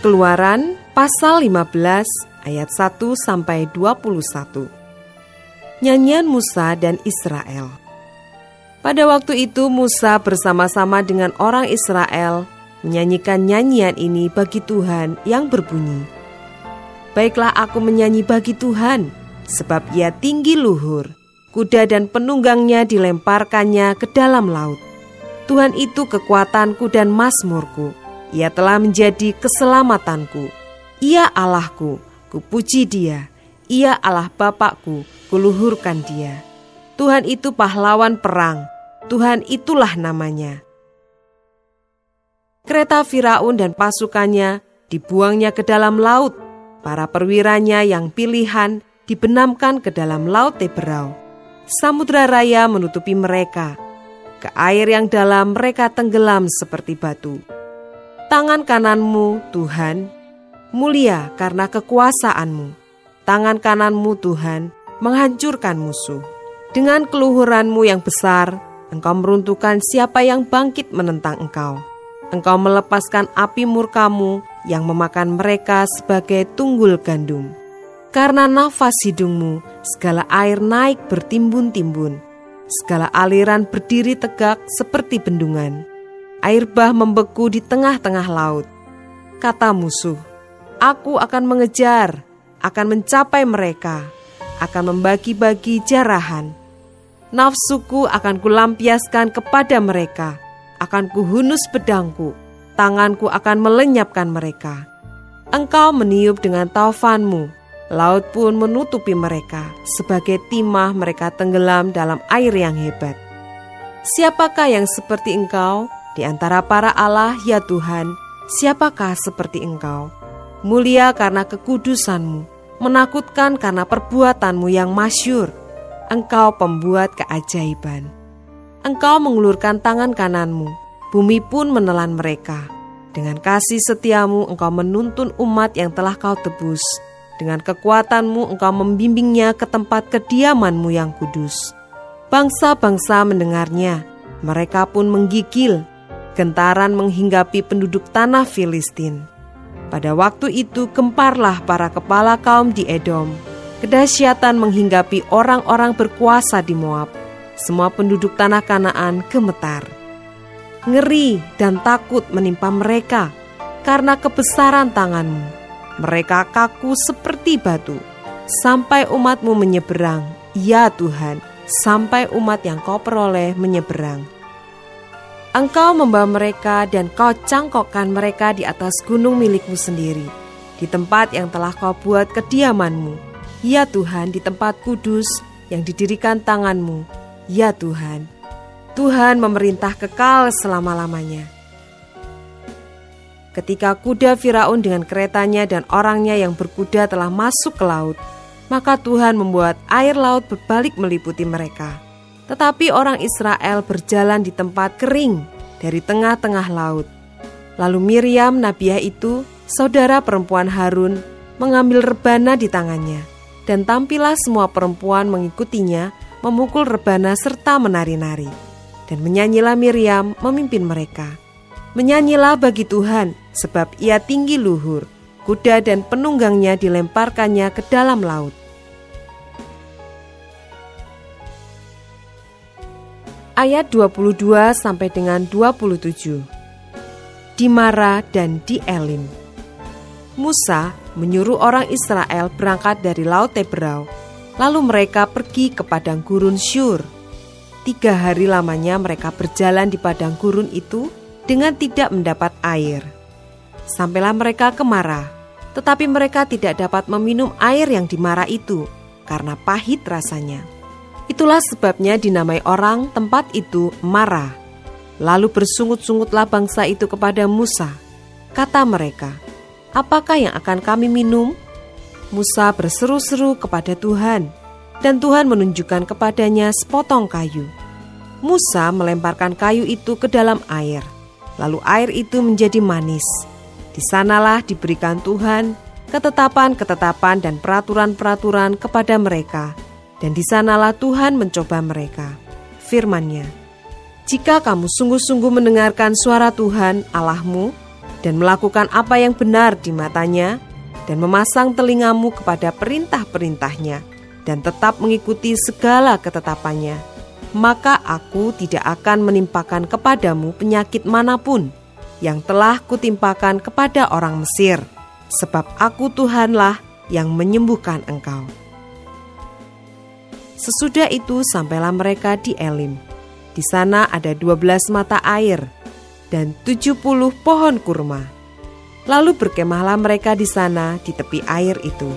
Keluaran pasal 15 ayat 1-21. Nyanyian Musa dan Israel. Pada waktu itu Musa bersama-sama dengan orang Israel menyanyikan nyanyian ini bagi Tuhan yang berbunyi, "Baiklah aku menyanyi bagi Tuhan, sebab ia tinggi luhur, kuda dan penunggangnya dilemparkannya ke dalam laut. Tuhan itu kekuatanku dan mazmurku, ia telah menjadi keselamatanku. Ia Allahku, kupuji dia, ia Allah Bapakku, kuluhurkan dia. Tuhan itu pahlawan perang, Tuhan itulah namanya." Kereta Firaun dan pasukannya dibuangnya ke dalam laut. Para perwiranya yang pilihan dibenamkan ke dalam laut Teberau. Samudra raya menutupi mereka. Ke air yang dalam mereka tenggelam seperti batu. Tangan kananmu, Tuhan, mulia karena kekuasaanmu. Tangan kananmu, Tuhan, menghancurkan musuh. Dengan keluhuranmu yang besar, Engkau meruntuhkan siapa yang bangkit menentang Engkau. Engkau melepaskan api murkamu yang memakan mereka sebagai tunggul gandum. Karena nafas hidungmu, segala air naik bertimbun-timbun. Segala aliran berdiri tegak seperti bendungan. Air bah membeku di tengah-tengah laut. Kata musuh, "Aku akan mengejar, akan mencapai mereka, akan membagi-bagi jarahan. Nafsuku akan kulampiaskan kepada mereka, akan kuhunus pedangku, tanganku akan melenyapkan mereka. Engkau meniup dengan taufanmu, laut pun menutupi mereka, sebagai timah mereka tenggelam dalam air yang hebat. Siapakah yang seperti Engkau di antara para Allah, ya Tuhan? Siapakah seperti Engkau? Mulia karena kekudusanmu, menakutkan karena perbuatanmu yang masyhur. Engkau pembuat keajaiban. Engkau mengulurkan tangan kananmu, bumi pun menelan mereka. Dengan kasih setiamu Engkau menuntun umat yang telah Kau tebus. Dengan kekuatanmu Engkau membimbingnya ke tempat kediamanmu yang kudus. Bangsa-bangsa mendengarnya, mereka pun menggigil. Gentaran menghinggapi penduduk tanah Filistin. Pada waktu itu gemparlah para kepala kaum di Edom. Kedahsyatan menghinggapi orang-orang berkuasa di Moab. Semua penduduk tanah Kanaan gemetar. Ngeri dan takut menimpa mereka karena kebesaran tanganmu. Mereka kaku seperti batu. Sampai umatmu menyeberang, ya Tuhan, sampai umat yang Kau peroleh menyeberang. Engkau membawa mereka dan Kau cangkokkan mereka di atas gunung milikmu sendiri, di tempat yang telah Kau buat kediamanmu. Ya Tuhan, di tempat kudus yang didirikan tanganmu. Ya Tuhan, Tuhan memerintah kekal selama-lamanya. Ketika kuda Firaun dengan keretanya dan orangnya yang berkuda telah masuk ke laut, maka Tuhan membuat air laut berbalik meliputi mereka. Tetapi orang Israel berjalan di tempat kering dari tengah-tengah laut. Lalu Miriam, nabiah itu, saudara perempuan Harun, mengambil rebana di tangannya. Dan tampillah semua perempuan mengikutinya, memukul rebana serta menari-nari. Dan menyanyilah Miriam memimpin mereka. Menyanyilah bagi Tuhan, sebab ia tinggi luhur. Kuda dan penunggangnya dilemparkannya ke dalam laut. Ayat 22 sampai dengan 27. Di Mara dan di Elim. Musa menyuruh orang Israel berangkat dari laut Teberau. Lalu mereka pergi ke padang gurun Syur. 3 hari lamanya mereka berjalan di padang gurun itu dengan tidak mendapat air. Sampailah mereka ke Mara, tetapi mereka tidak dapat meminum air yang di Mara itu, karena pahit rasanya. Itulah sebabnya dinamai orang tempat itu Mara. Lalu bersungut-sungutlah bangsa itu kepada Musa. Kata mereka, "Apakah yang akan kami minum?" Musa berseru-seru kepada Tuhan, dan Tuhan menunjukkan kepadanya sepotong kayu. Musa melemparkan kayu itu ke dalam air, lalu air itu menjadi manis. Di sanalah diberikan Tuhan ketetapan-ketetapan dan peraturan-peraturan kepada mereka, dan di sanalah Tuhan mencoba mereka. Firman-Nya, "Jika kamu sungguh-sungguh mendengarkan suara Tuhan Allahmu, dan melakukan apa yang benar di matanya, dan memasang telingamu kepada perintah-perintahnya, dan tetap mengikuti segala ketetapannya, maka aku tidak akan menimpakan kepadamu penyakit manapun yang telah kutimpakan kepada orang Mesir, sebab aku Tuhanlah yang menyembuhkan engkau. Sesudah itu sampailah mereka di Elim. Di sana ada 12 mata air dan 70 pohon kurma. Lalu berkemahlah mereka di sana di tepi air itu.